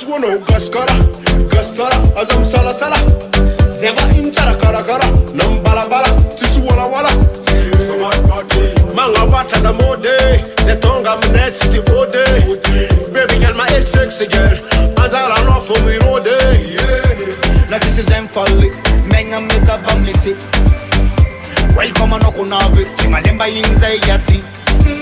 Tiswono gaskara, gastara, azam sala sala. Zeva imtara kara kara, nam bala bala, tiswala wala. Manga vacha za mode, zetonga mnet city ode. Baby girl, my head sexy girl, anzala no for me rode. Na this is folly, menga mesa bamlisi. Welcome on Okunave, Timalemba Inzayati.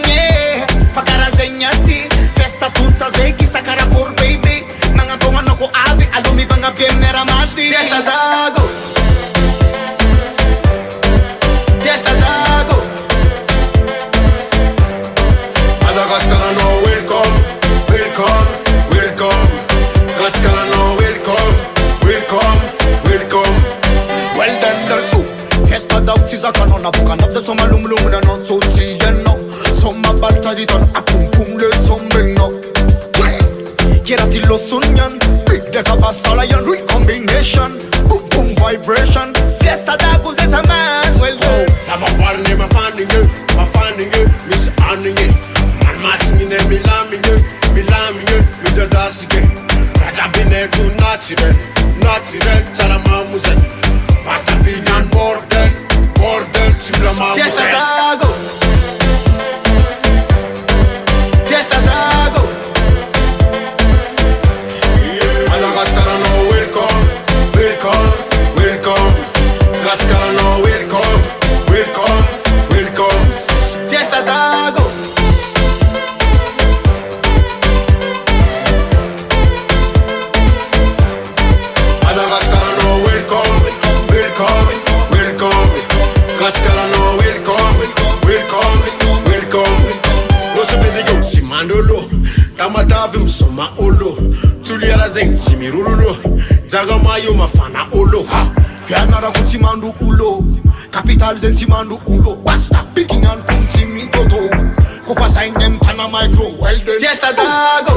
Yeah, Pakara Zenyati, Festa Tuta Zeki, Sakara Kur baby. Manga Toma Noko Avi, Alumi Banga Bemera Mati. Fiesta Dago, Fiesta Dago. Madagascar no welcome, welcome, welcome. Gascar no welcome, welcome, welcome. Well done, the Fiesta Dog Tizakano, Nabukan, so malum lumina, not so see, no. Somma baltari don apum pum le zombeno. Kirati lo sunyan, big deca bastola yan recombination. Boom boom vibration. Fiesta Dagus is a man. Well done. Sava parne ma finding you, miss anning it. Man massing in me lambing you, me the dasike. Raja bine to natural, Salamamuze. Pasta pinyan bordel, Chimlamamuze. Fiesta Dago. Fiesta Dago. Madagascar no welcome, welcome, welcome. Gascar no welcome, welcome, welcome. Fiesta Dago. Madagascar no welcome, welcome, welcome. Gascar no welcome, welcome, welcome. Simandolo, Tamatave msoma olo. Tuliara zeng chimirululo. Zagamayo mafana olo. Fianara Futimandu Ulo. Capital Zentimandu Ulo. Basta picking and printing me toto. Kofa sign them Panama micro. Well done. Fiesta Dago.